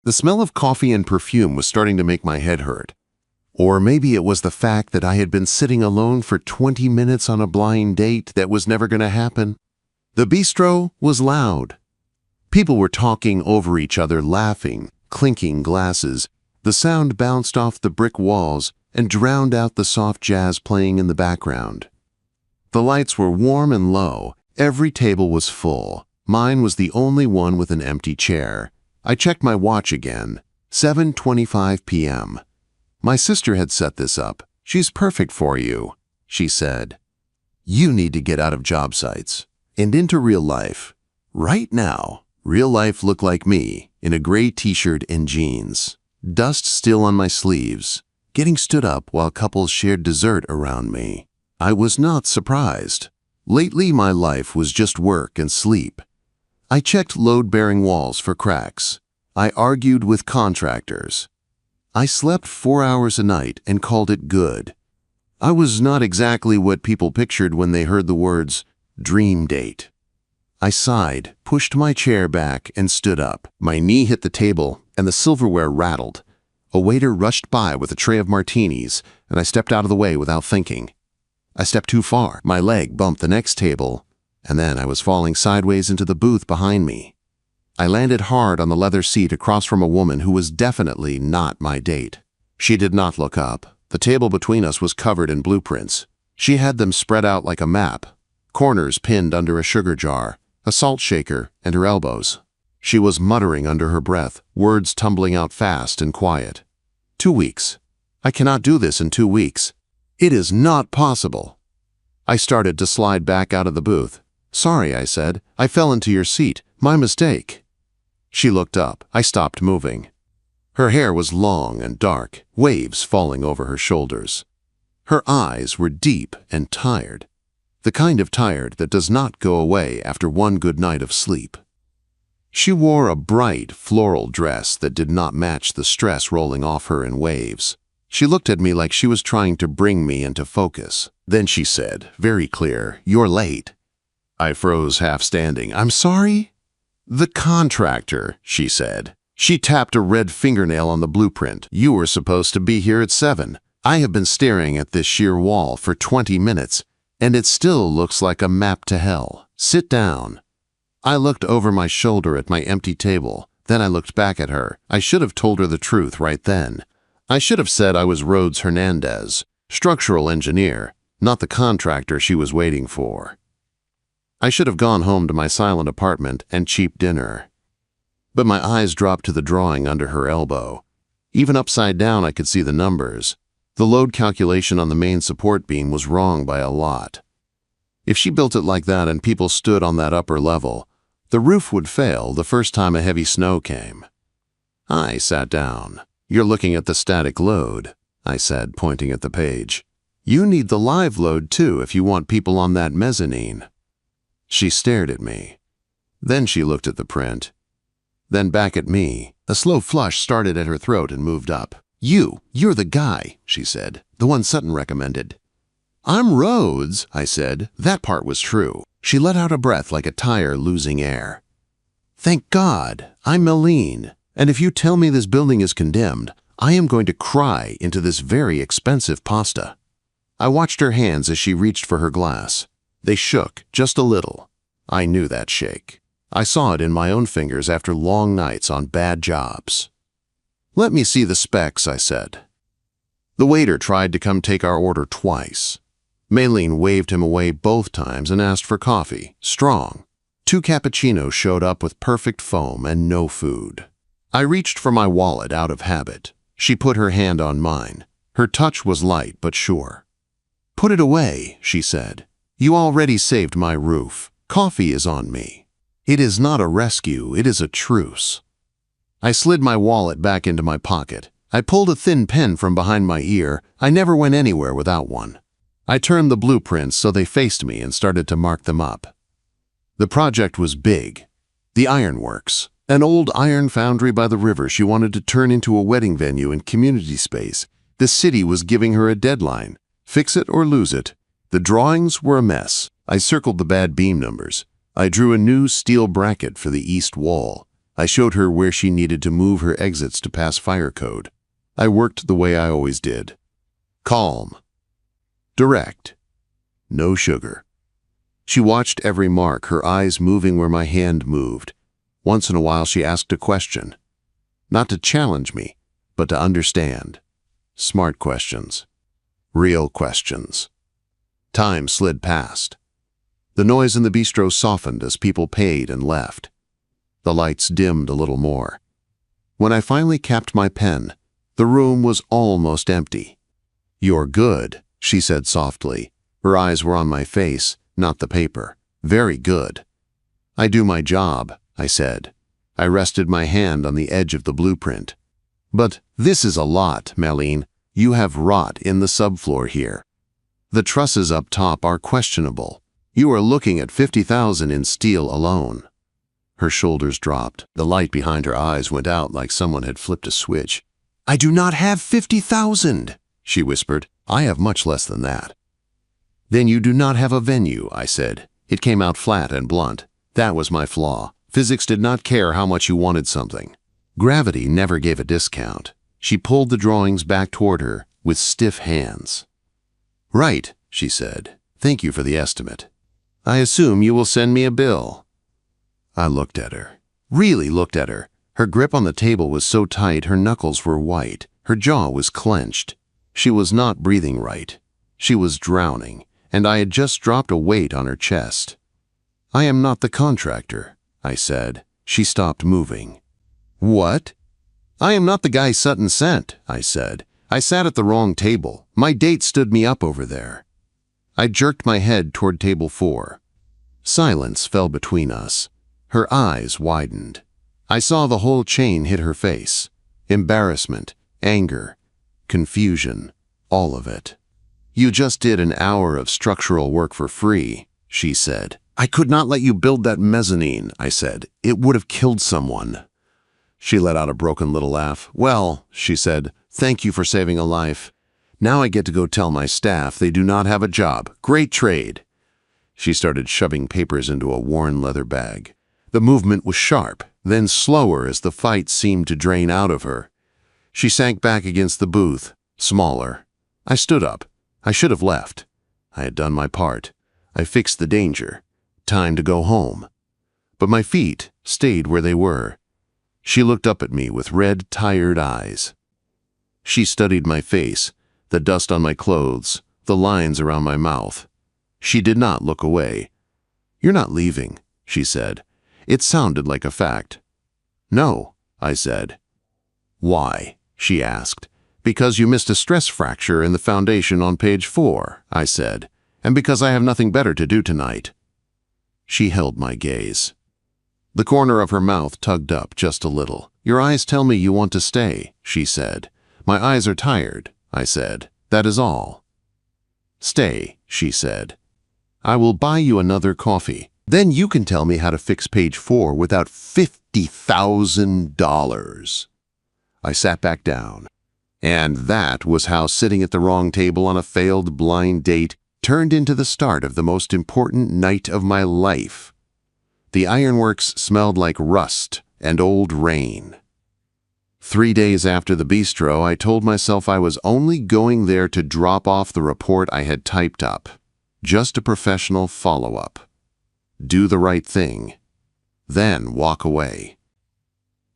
The smell of coffee and perfume was starting to make my head hurt. Or maybe it was the fact that I had been sitting alone for 20 minutes on a blind date that was never going to happen. The bistro was loud. People were talking over each other, laughing, clinking glasses. The sound bounced off the brick walls and drowned out the soft jazz playing in the background. The lights were warm and low. Every table was full. Mine was the only one with an empty chair. I checked my watch again. 7:25 p.m. My sister had set this up. "She's perfect for you," she said. "You need to get out of job sites and into real life. Right now, real life looked like me in a gray t-shirt and jeans. Dust still on my sleeves, getting stood up while couples shared dessert around me. I was not surprised. Lately, my life was just work and sleep. I checked load-bearing walls for cracks. I argued with contractors. I slept 4 hours a night and called it good. I was not exactly what people pictured when they heard the words, dream date. I sighed, pushed my chair back, and stood up. My knee hit the table, and the silverware rattled. A waiter rushed by with a tray of martinis, and I stepped out of the way without thinking. I stepped too far. My leg bumped the next table, and then I was falling sideways into the booth behind me. I landed hard on the leather seat across from a woman who was definitely not my date. She did not look up. The table between us was covered in blueprints. She had them spread out like a map, corners pinned under a sugar jar, a salt shaker, and her elbows. She was muttering under her breath, words tumbling out fast and quiet. 2 weeks. I cannot do this in 2 weeks. It is not possible. I started to slide back out of the booth. "Sorry," I said. "I fell into your seat. My mistake." She looked up. I stopped moving. Her hair was long and dark, waves falling over her shoulders. Her eyes were deep and tired, the kind of tired that does not go away after one good night of sleep. She wore a bright, floral dress that did not match the stress rolling off her in waves. She looked at me like she was trying to bring me into focus. Then she said, very clear, "You're late." I froze, half standing. "I'm sorry?" "The contractor," she said. She tapped a red fingernail on the blueprint. "You were supposed to be here at 7. I have been staring at this sheer wall for 20 minutes, and it still looks like a map to hell. Sit down." I looked over my shoulder at my empty table. Then I looked back at her. I should have told her the truth right then. I should have said I was Rhodes Hernandez, structural engineer, not the contractor she was waiting for. I should have gone home to my silent apartment and cheap dinner. But my eyes dropped to the drawing under her elbow. Even upside down, I could see the numbers. The load calculation on the main support beam was wrong by a lot. If she built it like that and people stood on that upper level, the roof would fail the first time a heavy snow came. I sat down. "You're looking at the static load," I said, pointing at the page. "You need the live load too if you want people on that mezzanine." She stared at me. Then she looked at the print. Then back at me. A slow flush started at her throat and moved up. You're the guy," she said, "the one Sutton recommended." "I'm Rhodes," I said. That part was true. She let out a breath like a tire losing air. "Thank God, I'm Meline, and if you tell me this building is condemned, I am going to cry into this very expensive pasta." I watched her hands as she reached for her glass. They shook, just a little. I knew that shake. I saw it in my own fingers after long nights on bad jobs. "Let me see the specs," I said. The waiter tried to come take our order twice. Meline waved him away both times and asked for coffee, strong. 2 cappuccinos showed up with perfect foam and no food. I reached for my wallet out of habit. She put her hand on mine. Her touch was light but sure. "Put it away," she said. "You already saved my roof. Coffee is on me. It is not a rescue, it is a truce." I slid my wallet back into my pocket. I pulled a thin pen from behind my ear. I never went anywhere without one. I turned the blueprints so they faced me and started to mark them up. The project was big. The ironworks, an old iron foundry by the river she wanted to turn into a wedding venue and community space. The city was giving her a deadline. Fix it or lose it. The drawings were a mess. I circled the bad beam numbers. I drew a new steel bracket for the east wall. I showed her where she needed to move her exits to pass fire code. I worked the way I always did. Calm. Direct. No sugar. She watched every mark, her eyes moving where my hand moved. Once in a while she asked a question. Not to challenge me, but to understand. Smart questions. Real questions. Time slid past. The noise in the bistro softened as people paid and left. The lights dimmed a little more. When I finally capped my pen, the room was almost empty. "You're good," she said softly. Her eyes were on my face, not the paper. "Very good." "I do my job," I said. I rested my hand on the edge of the blueprint. "But this is a lot, Malene. You have rot in the subfloor here. The trusses up top are questionable. You are looking at 50,000 in steel alone." Her shoulders dropped. The light behind her eyes went out like someone had flipped a switch. "I do not have 50,000, she whispered. "I have much less than that." "Then you do not have a venue," I said. It came out flat and blunt. That was my flaw. Physics did not care how much you wanted something. Gravity never gave a discount. She pulled the drawings back toward her with stiff hands. "Right," she said. "Thank you for the estimate. I assume you will send me a bill." I looked at her. Really looked at her. Her grip on the table was so tight her knuckles were white. Her jaw was clenched. She was not breathing right. She was drowning, and I had just dropped a weight on her chest. "I am not the contractor," I said. She stopped moving. "What?" "I am not the guy Sutton sent," I said. "I sat at the wrong table. My date stood me up over there." I jerked my head toward table 4. Silence fell between us. Her eyes widened. I saw the whole chain hit her face. Embarrassment, anger, confusion, all of it. "You just did an hour of structural work for free," she said. "I could not let you build that mezzanine," I said. "It would have killed someone." She let out a broken little laugh. "Well," she said, "thank you for saving a life. Now I get to go tell my staff they do not have a job. Great trade." She started shoving papers into a worn leather bag. The movement was sharp, then slower as the fight seemed to drain out of her. She sank back against the booth, smaller. I stood up. I should have left. I had done my part. I fixed the danger. Time to go home. But my feet stayed where they were. She looked up at me with red, tired eyes. She studied my face, the dust on my clothes, the lines around my mouth. She did not look away. "You're not leaving," she said. It sounded like a fact. "No," I said. "Why?" she asked. "Because you missed a stress fracture in the foundation on page 4, I said, "and because I have nothing better to do tonight." She held my gaze. The corner of her mouth tugged up just a little. "Your eyes tell me you want to stay," she said. "My eyes are tired," I said. "That is all." "Stay," she said. "I will buy you another coffee. Then you can tell me how to fix page 4 without $50,000. I sat back down. And that was how sitting at the wrong table on a failed blind date turned into the start of the most important night of my life. The ironworks smelled like rust and old rain. 3 days after the bistro, I told myself I was only going there to drop off the report I had typed up. Just a professional follow-up. Do the right thing. Then walk away.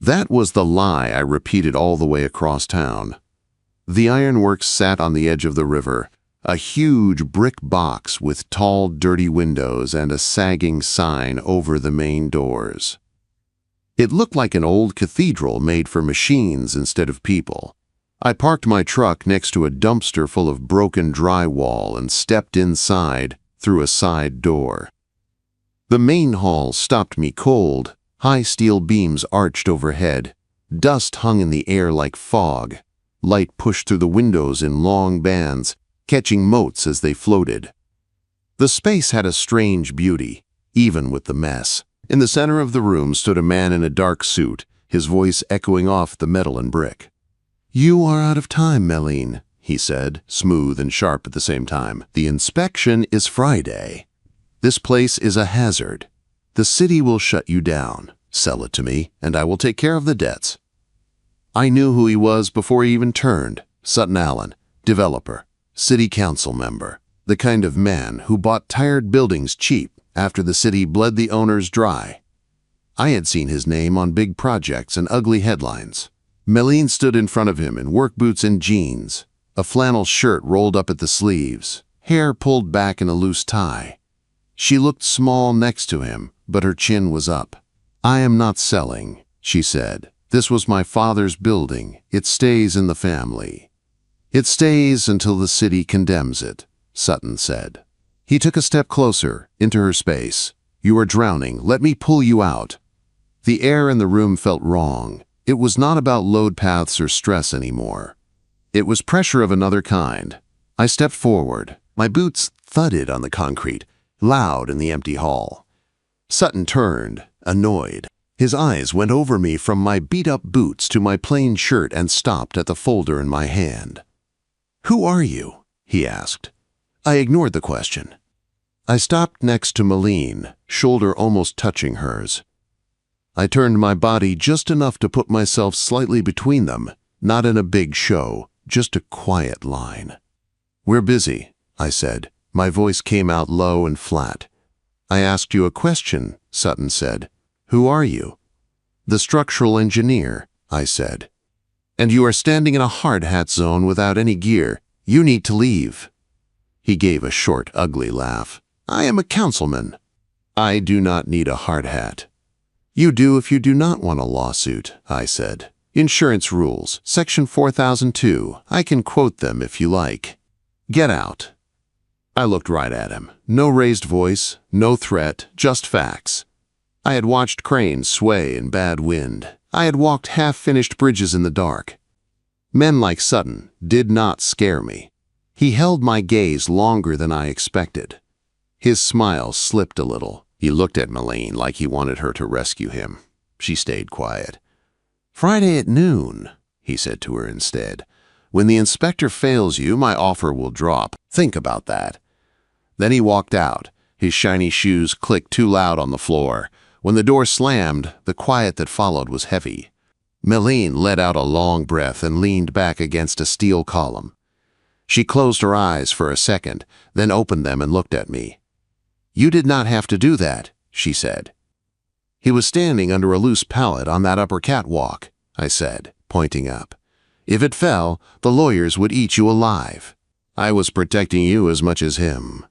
That was the lie I repeated all the way across town. The ironworks sat on the edge of the river, a huge brick box with tall, dirty windows and a sagging sign over the main doors. It looked like an old cathedral made for machines instead of people. I parked my truck next to a dumpster full of broken drywall and stepped inside through a side door. The main hall stopped me cold. High steel beams arched overhead. Dust hung in the air like fog. Light pushed through the windows in long bands, catching motes as they floated. The space had a strange beauty, even with the mess. In the center of the room stood a man in a dark suit, his voice echoing off the metal and brick. "You are out of time, Malene," he said, smooth and sharp at the same time. "The inspection is Friday. This place is a hazard. The city will shut you down. Sell it to me, and I will take care of the debts. I knew who he was before he even turned. Sutton Allen, developer, city council member, the kind of man who bought tired buildings cheap after the city bled the owners dry. I had seen his name on big projects and ugly headlines. Meline stood in front of him in work boots and jeans, a flannel shirt rolled up at the sleeves, hair pulled back in a loose tie. She looked small next to him, but her chin was up. "I am not selling," she said. "This was my father's building. It stays in the family." "It stays until the city condemns it," Sutton said. He took a step closer, into her space. "You are drowning. Let me pull you out." The air in the room felt wrong. It was not about load paths or stress anymore. It was pressure of another kind. I stepped forward. My boots thudded on the concrete, loud in the empty hall. Sutton turned, annoyed. His eyes went over me from my beat-up boots to my plain shirt and stopped at the folder in my hand. "Who are you?" he asked. I ignored the question. I stopped next to Meline, shoulder almost touching hers. I turned my body just enough to put myself slightly between them, not in a big show, just a quiet line. "We're busy," I said. My voice came out low and flat. "I asked you a question," Sutton said. "Who are you?" "The structural engineer," I said. "And you are standing in a hard hat zone without any gear. You need to leave." He gave a short, ugly laugh. "I am a councilman. I do not need a hard hat." "You do if you do not want a lawsuit," I said. "Insurance rules, Section 4002. I can quote them if you like. Get out." I looked right at him. No raised voice, no threat, just facts. I had watched cranes sway in bad wind. I had walked half-finished bridges in the dark. Men like Sutton did not scare me. He held my gaze longer than I expected. His smile slipped a little. He looked at Meline like he wanted her to rescue him. She stayed quiet. "Friday at noon," he said to her instead. "When the inspector fails you, my offer will drop. Think about that." Then he walked out. His shiny shoes clicked too loud on the floor. When the door slammed, the quiet that followed was heavy. Meline let out a long breath and leaned back against a steel column. She closed her eyes for a second, then opened them and looked at me. "You did not have to do that," she said. "He was standing under a loose pallet on that upper catwalk," I said, pointing up. "If it fell, the lawyers would eat you alive. I was protecting you as much as him."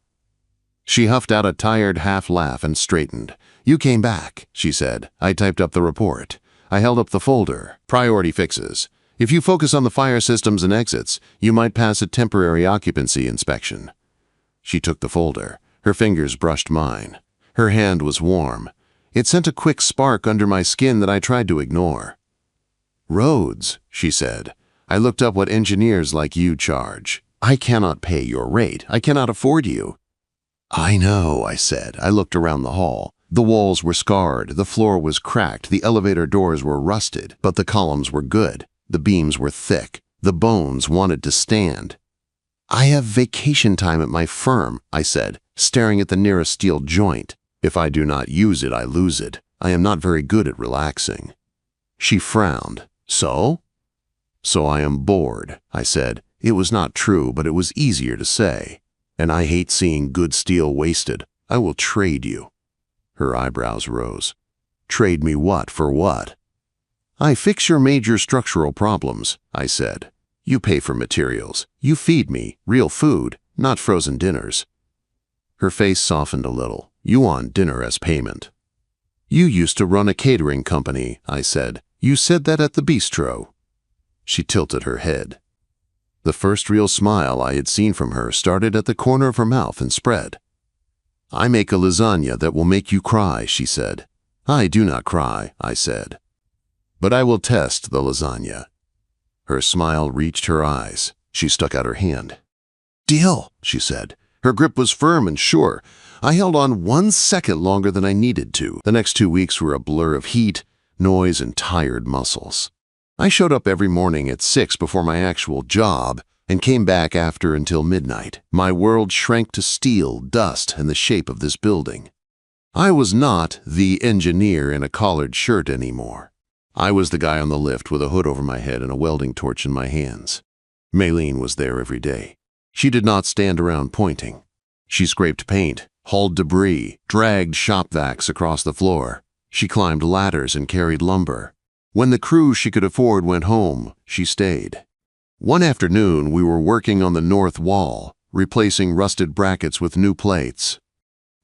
She huffed out a tired half-laugh and straightened. "You came back," she said. "I typed up the report. I held up the folder. Priority fixes. If you focus on the fire systems and exits, you might pass a temporary occupancy inspection." She took the folder. Her fingers brushed mine. Her hand was warm. It sent a quick spark under my skin that I tried to ignore. "Roads," she said. "I looked up what engineers like you charge. I cannot pay your rate. I cannot afford you." "I know," I said. I looked around the hall. The walls were scarred, the floor was cracked, the elevator doors were rusted, but the columns were good. The beams were thick. The bones wanted to stand. "I have vacation time at my firm," I said, staring at the nearest steel joint. "If I do not use it, I lose it. I am not very good at relaxing." She frowned. "So?" "So I am bored," I said. It was not true, but it was easier to say. "And I hate seeing good steel wasted. I will trade you." Her eyebrows rose. "Trade me what for what?" "I fix your major structural problems," I said. "You pay for materials. You feed me, real food, not frozen dinners." Her face softened a little. "You want dinner as payment." "You used to run a catering company," I said. "You said that at the bistro." She tilted her head. The first real smile I had seen from her started at the corner of her mouth and spread. "I make a lasagna that will make you cry," she said. "I do not cry," I said. "But I will test the lasagna." Her smile reached her eyes. She stuck out her hand. "Deal," she said. Her grip was firm and sure. I held on 1 second longer than I needed to. The next 2 weeks were a blur of heat, noise, and tired muscles. I showed up every morning at 6 before my actual job and came back after until midnight. My world shrank to steel, dust, and the shape of this building. I was not the engineer in a collared shirt anymore. I was the guy on the lift with a hood over my head and a welding torch in my hands. Maylene was there every day. She did not stand around pointing. She scraped paint, hauled debris, dragged shop vacs across the floor. She climbed ladders and carried lumber. When the crew she could afford went home, she stayed. One afternoon, we were working on the north wall, replacing rusted brackets with new plates.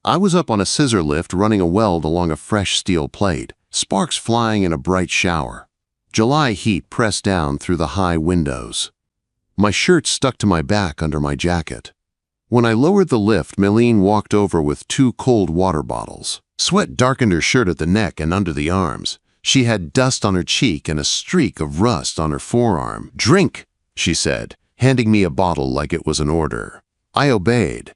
I was up on a scissor lift running a weld along a fresh steel plate, sparks flying in a bright shower. July heat pressed down through the high windows. My shirt stuck to my back under my jacket. When I lowered the lift, Maylene walked over with 2 cold water bottles. Sweat darkened her shirt at the neck and under the arms. She had dust on her cheek and a streak of rust on her forearm. "Drink," she said, handing me a bottle like it was an order. I obeyed.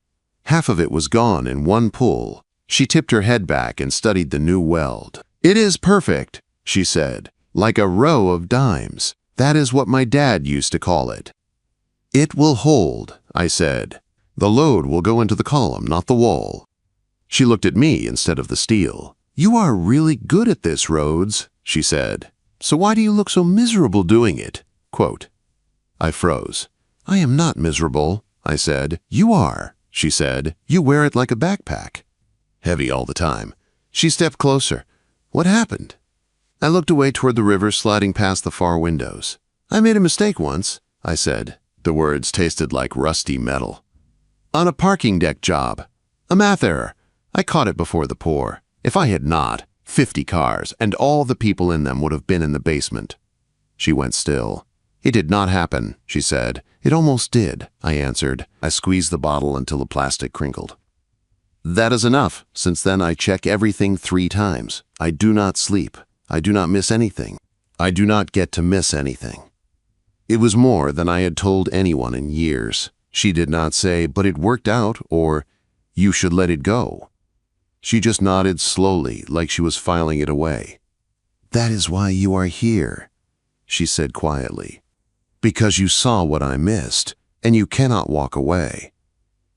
Half of it was gone in one pull. She tipped her head back and studied the new weld. "It is perfect," she said, "like a row of dimes. That is what my dad used to call it." "It will hold," I said. "The load will go into the column, not the wall." She looked at me instead of the steel. "You are really good at this, Rhodes," she said. "So why do you look so miserable doing it?" Quote. I froze. "I am not miserable," I said. "You are," she said. "You wear it like a backpack." Heavy all the time. She stepped closer. "What happened?" I looked away toward the river sliding past the far windows. "I made a mistake once," I said. The words tasted like rusty metal. "On a parking deck job. A math error. I caught it before the pour. If I had not, 50 cars and all the people in them would have been in the basement." She went still. "It did not happen," she said. "It almost did," I answered. I squeezed the bottle until the plastic crinkled. "That is enough. Since then I check everything 3 times. I do not sleep. I do not miss anything. I do not get to miss anything." It was more than I had told anyone in years. She did not say, "But it worked out," or "You should let it go." She just nodded slowly, like she was filing it away. "That is why you are here," she said quietly. "Because you saw what I missed, and you cannot walk away."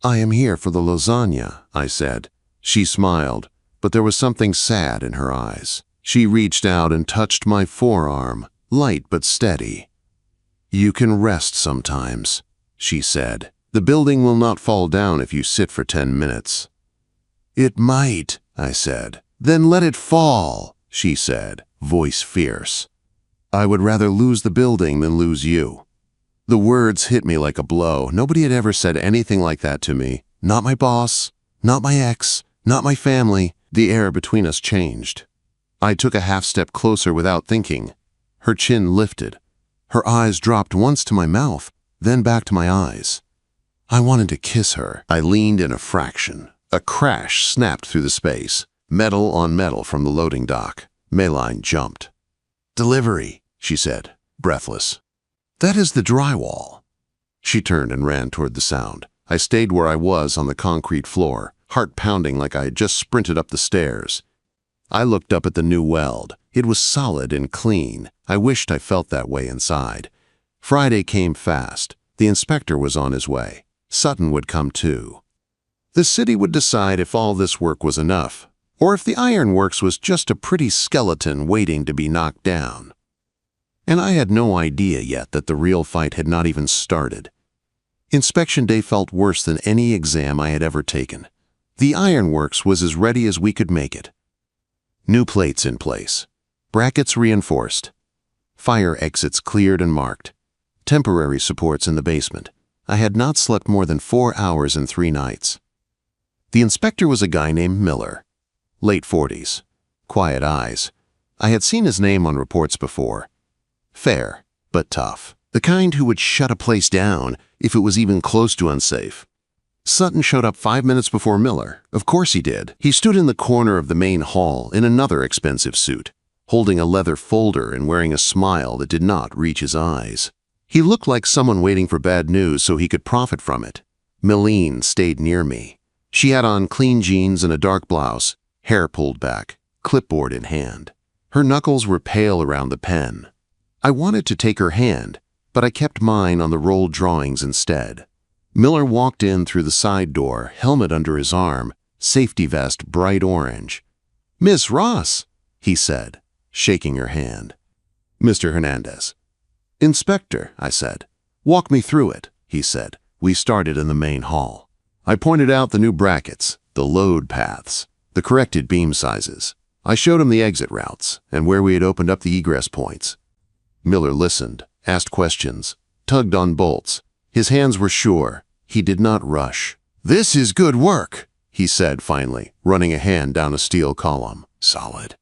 "I am here for the lasagna," I said. She smiled, but there was something sad in her eyes. She reached out and touched my forearm, light but steady. "You can rest sometimes," she said. "The building will not fall down if you sit for 10 minutes." "It might," I said. "Then let it fall," she said, voice fierce. "I would rather lose the building than lose you." The words hit me like a blow. Nobody had ever said anything like that to me. Not my boss, not my ex, not my family. The air between us changed. I took a half step closer without thinking. Her chin lifted. Her eyes dropped once to my mouth, then back to my eyes. I wanted to kiss her. I leaned in a fraction. A crash snapped through the space, metal on metal from the loading dock. Maylene jumped. "Delivery," she said, breathless. "That is the drywall." She turned and ran toward the sound. I stayed where I was on the concrete floor, heart pounding like I had just sprinted up the stairs. I looked up at the new weld. It was solid and clean. I wished I felt that way inside. Friday came fast. The inspector was on his way. Sutton would come too. The city would decide if all this work was enough, or if the ironworks was just a pretty skeleton waiting to be knocked down. And I had no idea yet that the real fight had not even started. Inspection day felt worse than any exam I had ever taken. The ironworks was as ready as we could make it. New plates in place. Brackets reinforced. Fire exits cleared and marked. Temporary supports in the basement. I had not slept more than 4 hours in 3 nights. The inspector was a guy named Miller. Late 40s. Quiet eyes. I had seen his name on reports before. Fair, but tough. The kind who would shut a place down if it was even close to unsafe. Sutton showed up 5 minutes before Miller. Of course he did. He stood in the corner of the main hall in another expensive suit, holding a leather folder and wearing a smile that did not reach his eyes. He looked like someone waiting for bad news so he could profit from it. Maylene stayed near me. She had on clean jeans and a dark blouse, hair pulled back, clipboard in hand. Her knuckles were pale around the pen. I wanted to take her hand, but I kept mine on the rolled drawings instead. Miller walked in through the side door, helmet under his arm, safety vest bright orange. "Miss Ross," he said, shaking her hand. "Mr. Hernandez." "Inspector," I said. "Walk me through it," he said. We started in the main hall. I pointed out the new brackets, the load paths, the corrected beam sizes. I showed him the exit routes and where we had opened up the egress points. Miller listened, asked questions, tugged on bolts. His hands were sure. He did not rush. "This is good work," he said finally, running a hand down a steel column. "Solid."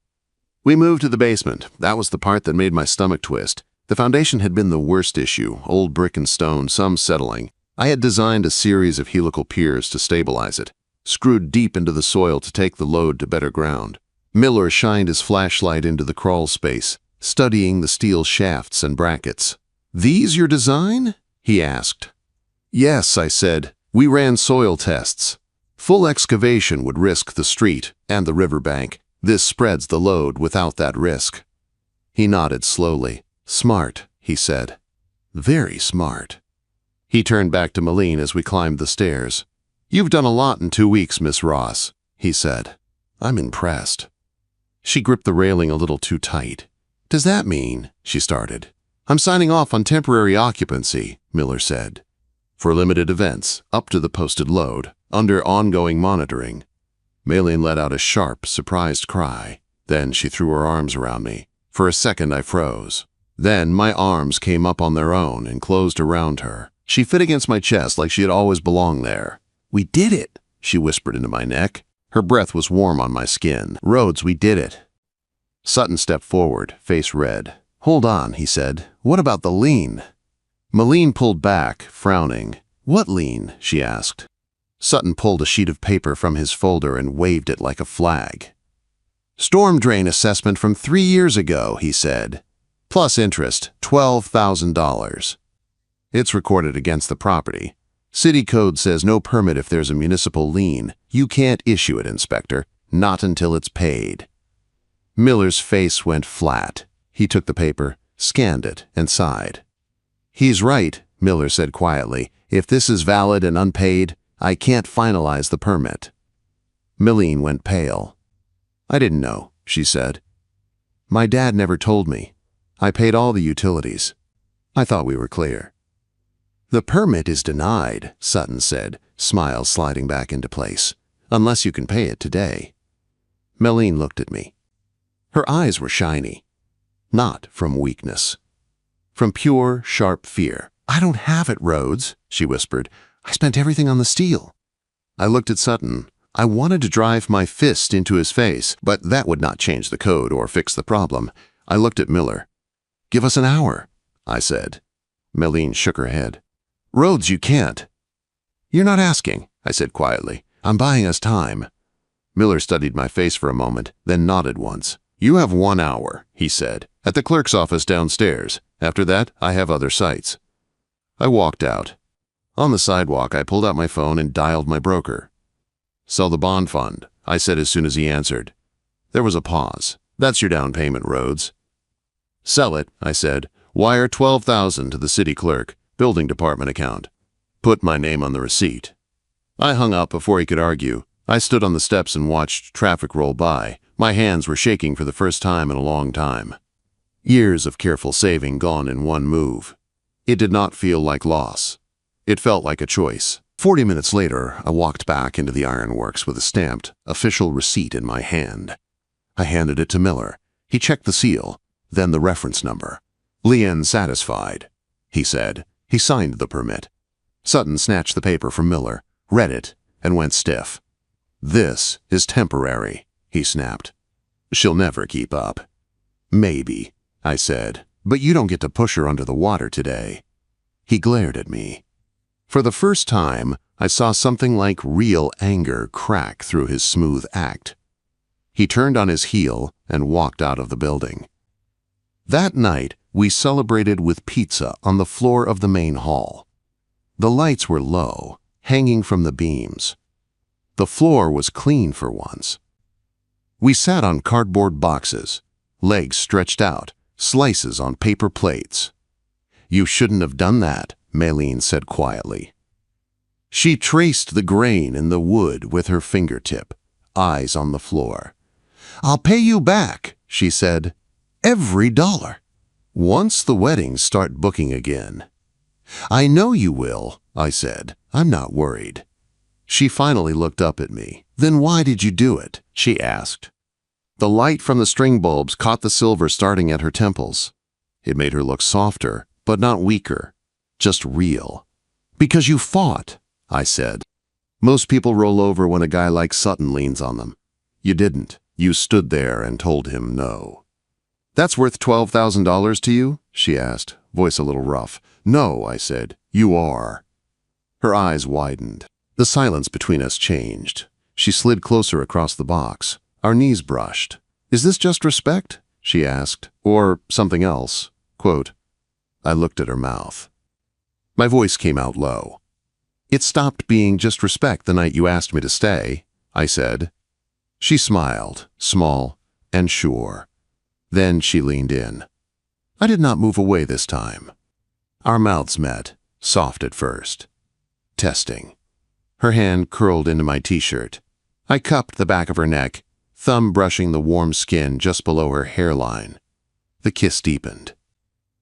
We moved to the basement. That was the part that made my stomach twist. The foundation had been the worst issue, old brick and stone, some settling. I had designed a series of helical piers to stabilize it, screwed deep into the soil to take the load to better ground. Miller shined his flashlight into the crawl space, studying the steel shafts and brackets. "These your design?" he asked. "Yes," I said. "We ran soil tests. Full excavation would risk the street and the riverbank. This spreads the load without that risk." He nodded slowly. "Smart," he said. "Very smart." He turned back to Malene as we climbed the stairs. "You've done a lot in 2 weeks, Miss Ross," he said. "I'm impressed." She gripped the railing a little too tight. "Does that mean?" she started. "I'm signing off on temporary occupancy," Miller said. "For limited events, up to the posted load, under ongoing monitoring." Malene let out a sharp, surprised cry. Then she threw her arms around me. For a second I froze. Then my arms came up on their own and closed around her. She fit against my chest like she had always belonged there. "We did it," she whispered into my neck. Her breath was warm on my skin. "Rhodes, we did it." Sutton stepped forward, face red. "Hold on," he said. "What about the lien?" Malene pulled back, frowning. "What lien?" she asked. Sutton pulled a sheet of paper from his folder and waved it like a flag. "Storm drain assessment from 3 years ago," he said. "Plus interest, $12,000. It's recorded against the property. City code says no permit if there's a municipal lien. You can't issue it, Inspector, not until it's paid." Miller's face went flat. He took the paper, scanned it, and sighed. "He's right," Miller said quietly. "If this is valid and unpaid, I can't finalize the permit." Malene went pale. "I didn't know," she said. "My dad never told me. I paid all the utilities. I thought we were clear." "The permit is denied," Sutton said, smile sliding back into place, "unless you can pay it today." Malene looked at me. Her eyes were shiny. Not from weakness. From pure, sharp fear. "I don't have it, Rhodes," she whispered. "I spent everything on the steel." I looked at Sutton. I wanted to drive my fist into his face, but that would not change the code or fix the problem. I looked at Miller. "Give us an hour," I said. Malene shook her head. "Rhodes, you can't." "You're not asking," I said quietly. "I'm buying us time." Miller studied my face for a moment, then nodded once. "You have 1 hour," he said, "at the clerk's office downstairs. After that, I have other sites." I walked out. On the sidewalk, I pulled out my phone and dialed my broker. "Sell the bond fund," I said as soon as he answered. There was a pause. "That's your down payment, Rhodes." "Sell it," I said. "Wire $12,000 to the city clerk, building department account. Put my name on the receipt." I hung up before he could argue. I stood on the steps and watched traffic roll by. My hands were shaking for the first time in a long time. Years of careful saving gone in one move. It did not feel like loss. It felt like a choice. 40 minutes later, I walked back into the ironworks with a stamped, official receipt in my hand. I handed it to Miller. He checked the seal, then the reference number. "Lien satisfied," he said. He signed the permit. Sutton snatched the paper from Miller, read it, and went stiff. "This is temporary," he snapped. "She'll never keep up." "Maybe," I said, "but you don't get to push her under the water today." He glared at me. For the first time, I saw something like real anger crack through his smooth act. He turned on his heel and walked out of the building. That night, we celebrated with pizza on the floor of the main hall. The lights were low, hanging from the beams. The floor was clean for once. We sat on cardboard boxes, legs stretched out, slices on paper plates. "You shouldn't have done that," Malene said quietly. She traced the grain in the wood with her fingertip, eyes on the floor. "I'll pay you back," she said. "Every dollar. Once the weddings start booking again." "I know you will," I said. "I'm not worried." She finally looked up at me. "Then why did you do it?" she asked. The light from the string bulbs caught the silver starting at her temples. It made her look softer, but not weaker, just real. "Because you fought," I said. "Most people roll over when a guy like Sutton leans on them. You didn't. You stood there and told him no." "That's worth $12,000 to you?" she asked, voice a little rough. "No," I said. "You are." Her eyes widened. The silence between us changed. She slid closer across the box. Our knees brushed. "Is this just respect?" she asked. "Or something else?" Quote. I looked at her mouth. My voice came out low. "It stopped being just respect the night you asked me to stay," I said. She smiled, small and sure. Then she leaned in. I did not move away this time. Our mouths met, soft at first. Testing. Her hand curled into my t-shirt. I cupped the back of her neck, thumb brushing the warm skin just below her hairline. The kiss deepened.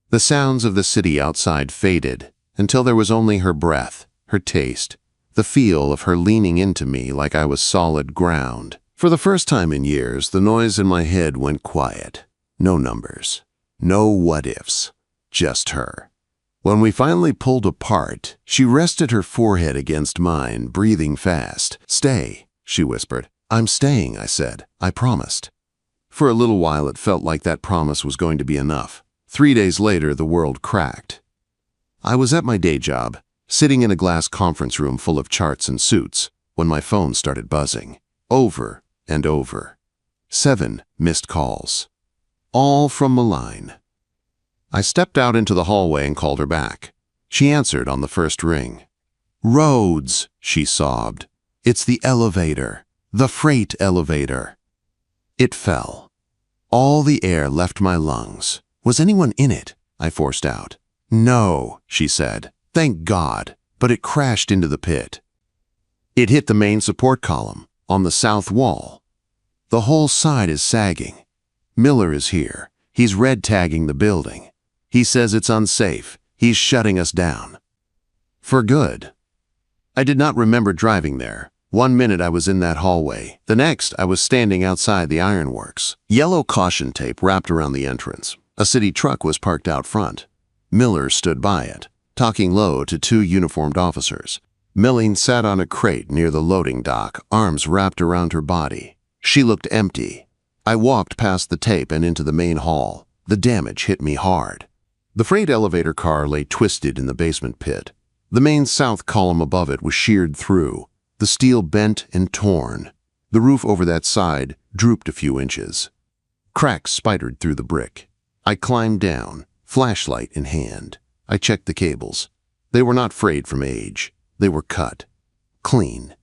The sounds of the city outside faded until there was only her breath, her taste, the feel of her leaning into me like I was solid ground. For the first time in years, the noise in my head went quiet. No numbers, no what-ifs, just her. When we finally pulled apart, she rested her forehead against mine, breathing fast. "Stay," she whispered. "I'm staying," I said. "I promised." For a little while it felt like that promise was going to be enough. 3 days later, the world cracked. I was at my day job, sitting in a glass conference room full of charts and suits, when my phone started buzzing. Over and over. 7 missed calls. All from Malign. I stepped out into the hallway and called her back. She answered on the first ring. "Rhodes," she sobbed. "It's the elevator. The freight elevator." It fell. All the air left my lungs. "Was anyone in it?" I forced out. "No," she said. "Thank God." But it crashed into the pit. It hit the main support column, on the south wall. The whole side is sagging. Miller is here. He's red-tagging the building. He says it's unsafe. He's shutting us down. For good. I did not remember driving there. 1 minute I was in that hallway. The next I was standing outside the ironworks. Yellow caution tape wrapped around the entrance. A city truck was parked out front. Miller stood by it, talking low to 2 uniformed officers. Milline sat on a crate near the loading dock, arms wrapped around her body. She looked empty. I walked past the tape and into the main hall. The damage hit me hard. The freight elevator car lay twisted in the basement pit. The main south column above it was sheared through, the steel bent and torn. The roof over that side drooped a few inches. Cracks spidered through the brick. I climbed down, flashlight in hand. I checked the cables. They were not frayed from age. They were cut. Clean.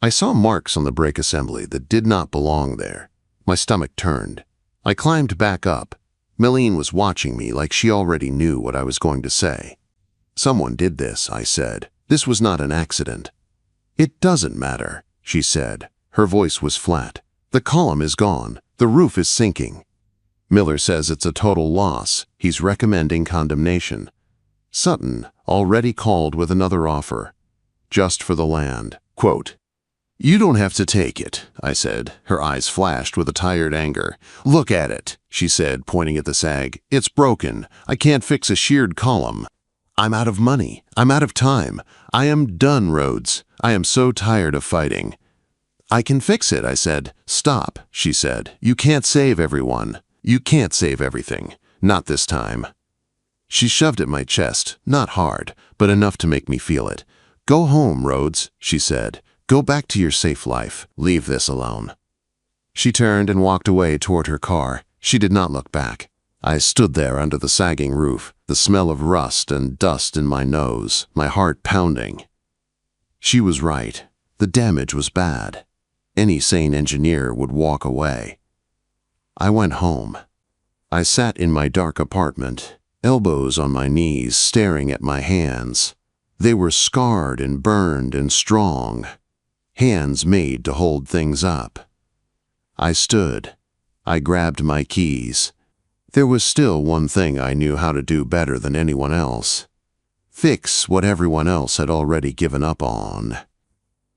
I saw marks on the brake assembly that did not belong there. My stomach turned. I climbed back up. Milline was watching me like she already knew what I was going to say. "Someone did this," I said. "This was not an accident." "It doesn't matter," she said. Her voice was flat. "The column is gone. The roof is sinking. Miller says it's a total loss. He's recommending condemnation. Sutton already called with another offer. Just for the land." Quote, "You don't have to take it," I said. Her eyes flashed with a tired anger. "Look at it," she said, pointing at the sag. "It's broken. I can't fix a sheared column. I'm out of money. I'm out of time. I am done, Rhodes. I am so tired of fighting." "I can fix it," I said. "Stop," she said. "You can't save everyone. You can't save everything. Not this time." She shoved at my chest, not hard, but enough to make me feel it. "Go home, Rhodes," she said. "Go back to your safe life. Leave this alone." She turned and walked away toward her car. She did not look back. I stood there under the sagging roof, the smell of rust and dust in my nose, my heart pounding. She was right. The damage was bad. Any sane engineer would walk away. I went home. I sat in my dark apartment, elbows on my knees, staring at my hands. They were scarred and burned and strong, hands made to hold things up. I stood. I grabbed my keys. There was still one thing I knew how to do better than anyone else: fix what everyone else had already given up on.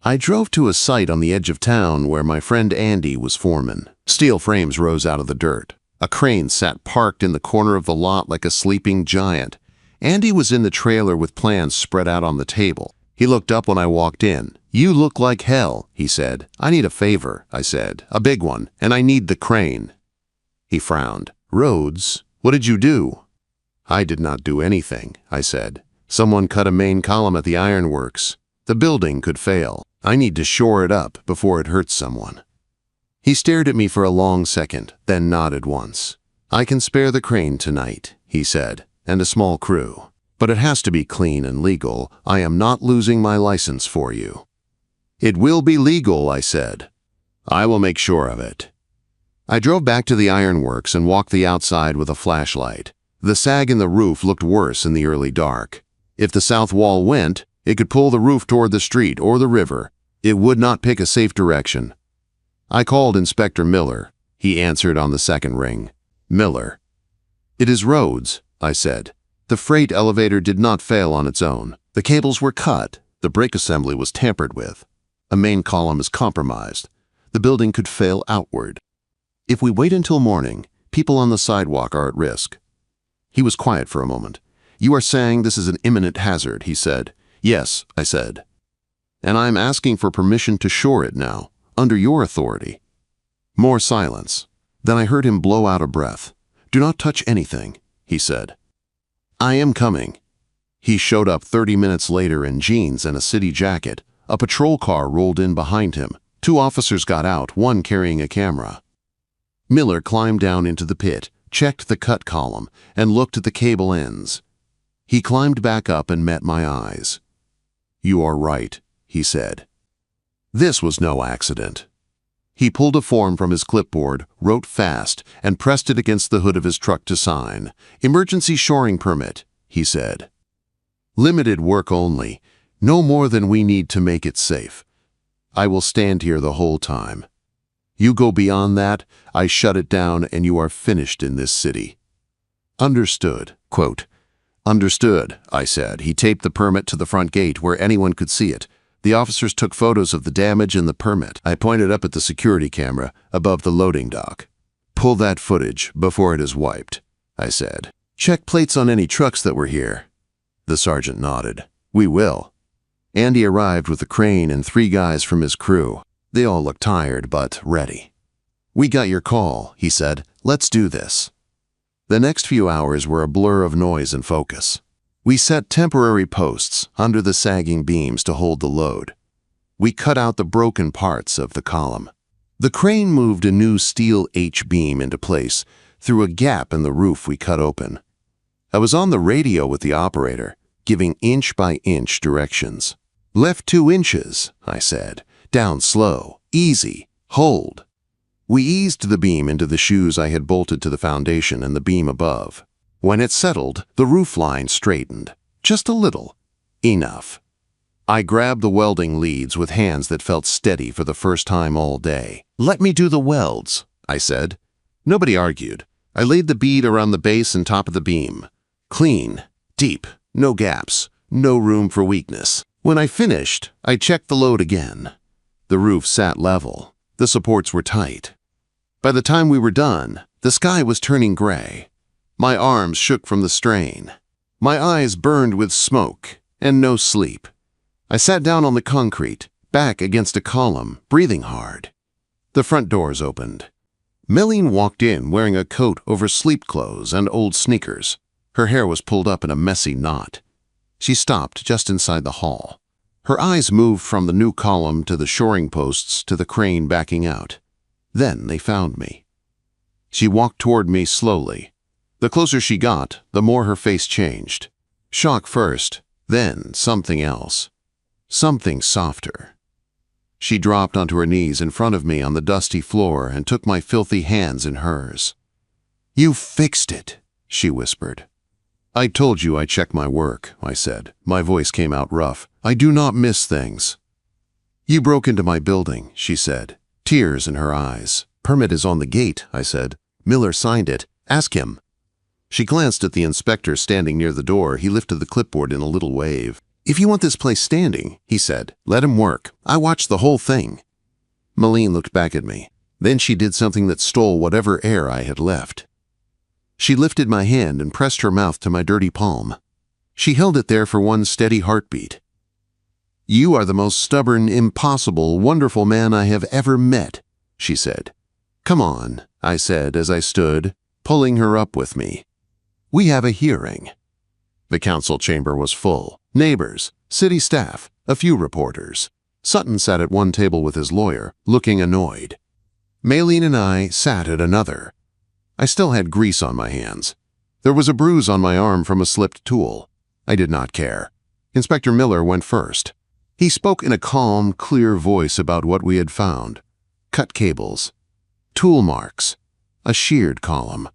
I drove to a site on the edge of town where my friend Andy was foreman. Steel frames rose out of the dirt. A crane sat parked in the corner of the lot like a sleeping giant. Andy was in the trailer with plans spread out on the table. He looked up when I walked in. "You look like hell," he said. "I need a favor," I said. "A big one, and I need the crane." He frowned. "Roads, what did you do?" "I did not do anything," I said. "Someone cut a main column at the ironworks. The building could fail. I need to shore it up before it hurts someone." He stared at me for a long second, then nodded once. "I can spare the crane tonight," he said, "and a small crew. But it has to be clean and legal. I am not losing my license for you." "It will be legal," I said. "I will make sure of it." I drove back to the ironworks and walked the outside with a flashlight. The sag in the roof looked worse in the early dark. If the south wall went, it could pull the roof toward the street or the river. It would not pick a safe direction. I called Inspector Miller. He answered on the second ring. "Miller." "It is Rhodes," I said. "The freight elevator did not fail on its own. The cables were cut. The brake assembly was tampered with. A main column is compromised. The building could fail outward. If we wait until morning, people on the sidewalk are at risk." He was quiet for a moment. "You are saying this is an imminent hazard," he said. "Yes," I said. "And I'm asking for permission to shore it now, under your authority." More silence. Then I heard him blow out a breath. "Do not touch anything," he said. "I am coming." He showed up 30 minutes later in jeans and a city jacket. A patrol car rolled in behind him. 2 officers got out, one carrying a camera. Miller climbed down into the pit, checked the cut column, and looked at the cable ends. He climbed back up and met my eyes. "You are right," he said. This was no accident. He pulled a form from his clipboard, wrote fast, and pressed it against the hood of his truck to sign. "Emergency shoring permit," he said. "Limited work only, no more than we need to make it safe. I will stand here the whole time. You go beyond that, I shut it down and you are finished in this city." "Understood." Quote, "Understood," I said. He taped the permit to the front gate where anyone could see it. The officers took photos of the damage in the permit. I pointed up at the security camera above the loading dock. "Pull that footage before it is wiped," I said. "Check plates on any trucks that were here." The sergeant nodded. "We will." Andy arrived with the crane and 3 guys from his crew. They all looked tired but ready. "We got your call," he said. "Let's do this." The next few hours were a blur of noise and focus. We set temporary posts under the sagging beams to hold the load. We cut out the broken parts of the column. The crane moved a new steel H-beam into place through a gap in the roof we cut open. I was on the radio with the operator, giving inch-by-inch directions. "Left 2 inches," I said. "Down slow, easy, hold." We eased the beam into the shoes I had bolted to the foundation and the beam above. When it settled, the roof line straightened. Just a little. Enough. I grabbed the welding leads with hands that felt steady for the first time all day. "Let me do the welds," I said. Nobody argued. I laid the bead around the base and top of the beam. Clean, deep, no gaps, no room for weakness. When I finished, I checked the load again. The roof sat level. The supports were tight. By the time we were done, the sky was turning gray. My arms shook from the strain. My eyes burned with smoke and no sleep. I sat down on the concrete, back against a column, breathing hard. The front doors opened. Melline walked in wearing a coat over sleep clothes and old sneakers. Her hair was pulled up in a messy knot. She stopped just inside the hall. Her eyes moved from the new column to the shoring posts to the crane backing out. Then they found me. She walked toward me slowly. The closer she got, the more her face changed. Shock first, then something else. Something softer. She dropped onto her knees in front of me on the dusty floor and took my filthy hands in hers. "You fixed it," she whispered. I told you I check my work, I said. My voice came out rough. I do not miss things. You broke into my building, she said, tears in her eyes. Permit is on the gate, I said. Miller signed it. Ask him. She glanced at the inspector standing near the door. He lifted the clipboard in a little wave. If you want this place standing, he said, let him work. I watched the whole thing. Malene looked back at me. Then she did something that stole whatever air I had left. She lifted my hand and pressed her mouth to my dirty palm. She held it there for one steady heartbeat. You are the most stubborn, impossible, wonderful man I have ever met, she said. Come on, I said as I stood, pulling her up with me. We have a hearing. The council chamber was full. Neighbors, city staff, a few reporters. Sutton sat at one table with his lawyer, looking annoyed. Malene and I sat at another. I still had grease on my hands. There was a bruise on my arm from a slipped tool. I did not care. Inspector Miller went first. He spoke in a calm, clear voice about what we had found. Cut cables, tool marks, a sheared column.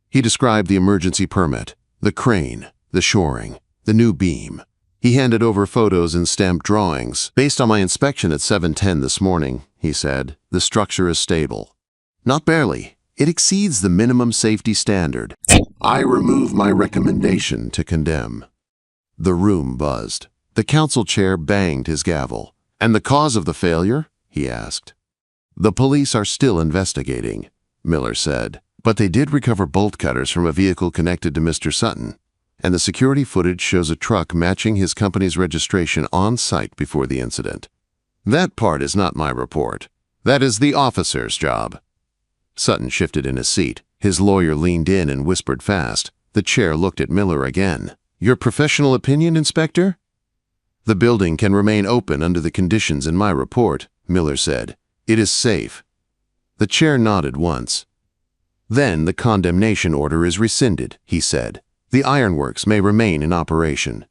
He described the emergency permit, the crane, the shoring, the new beam. He handed over photos and stamped drawings. Based on my inspection at 7:10 this morning, he said, the structure is stable. Not barely. It exceeds the minimum safety standard. I remove my recommendation to condemn. The room buzzed. The council chair banged his gavel. And the cause of the failure? He asked. The police are still investigating, Miller said. But they did recover bolt cutters from a vehicle connected to Mr. Sutton. And the security footage shows a truck matching his company's registration on site before the incident. That part is not my report. That is the officer's job. Sutton shifted in his seat. His lawyer leaned in and whispered fast. The chair looked at Miller again. Your professional opinion, Inspector? The building can remain open under the conditions in my report, Miller said. It is safe. The chair nodded once. Then the condemnation order is rescinded, he said. The ironworks may remain in operation.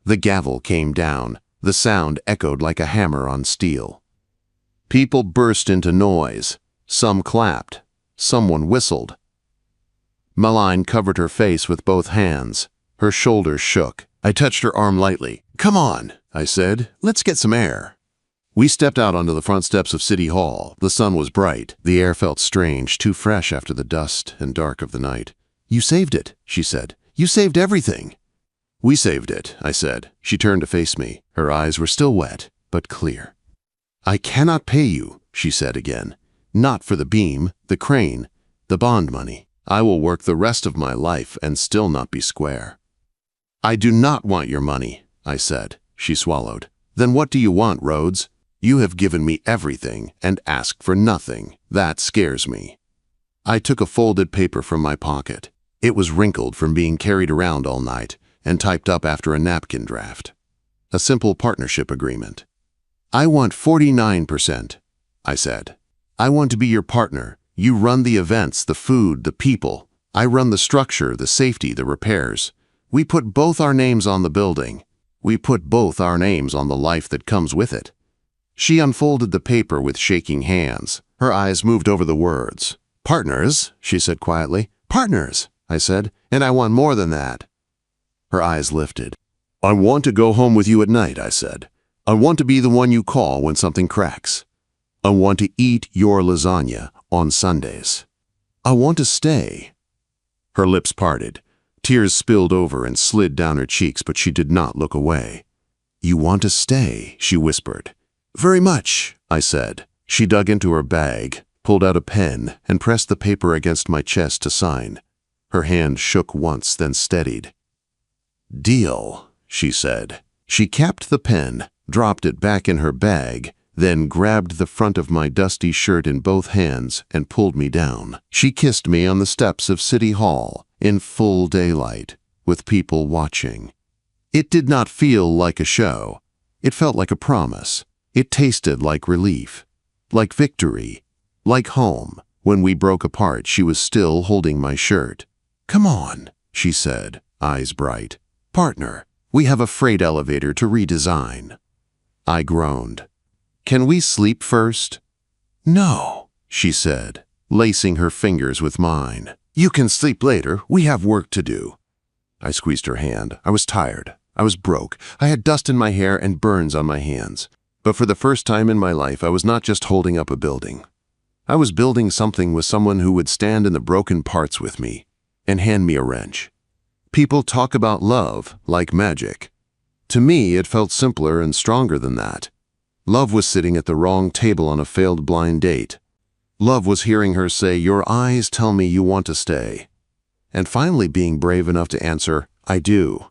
The gavel came down. The sound echoed like a hammer on steel. People burst into noise. Some clapped. Someone whistled. Malene covered her face with both hands. Her shoulders shook. I touched her arm lightly. Come on, I said. Let's get some air. We stepped out onto the front steps of City Hall. The sun was bright. The air felt strange, too fresh after the dust and dark of the night. You saved it, she said. You saved everything. We saved it, I said. She turned to face me. Her eyes were still wet, but clear. I cannot pay you, she said again. Not for the beam, the crane, the bond money. I will work the rest of my life and still not be square. I do not want your money, I said. She swallowed. Then what do you want, Rhodes? You have given me everything and asked for nothing. That scares me. I took a folded paper from my pocket. It was wrinkled from being carried around all night and typed up after a napkin draft. A simple partnership agreement. I want 49%, I said. I want to be your partner. You run the events, the food, the people. I run the structure, the safety, the repairs. We put both our names on the building. We put both our names on the life that comes with it. She unfolded the paper with shaking hands. Her eyes moved over the words. Partners, she said quietly. Partners, I said, and I want more than that. Her eyes lifted. I want to go home with you at night, I said. I want to be the one you call when something cracks. I want to eat your lasagna on Sundays. I want to stay. Her lips parted. Tears spilled over and slid down her cheeks, but she did not look away. You want to stay, she whispered. Very much, I said. She dug into her bag, pulled out a pen, and pressed the paper against my chest to sign. Her hand shook once, then steadied. Deal, she said. She capped the pen, dropped it back in her bag, then grabbed the front of my dusty shirt in both hands and pulled me down. She kissed me on the steps of City Hall, in full daylight, with people watching. It did not feel like a show. It felt like a promise. It tasted like relief, like victory, like home. When we broke apart, she was still holding my shirt. Come on, she said, eyes bright. Partner, we have a freight elevator to redesign. I groaned. Can we sleep first? No, she said, lacing her fingers with mine. You can sleep later. We have work to do. I squeezed her hand. I was tired. I was broke. I had dust in my hair and burns on my hands. But for the first time in my life, I was not just holding up a building. I was building something with someone who would stand in the broken parts with me and hand me a wrench. People talk about love like magic. To me, it felt simpler and stronger than that. Love was sitting at the wrong table on a failed blind date. Love was hearing her say, "Your eyes tell me you want to stay." And finally being brave enough to answer, "I do."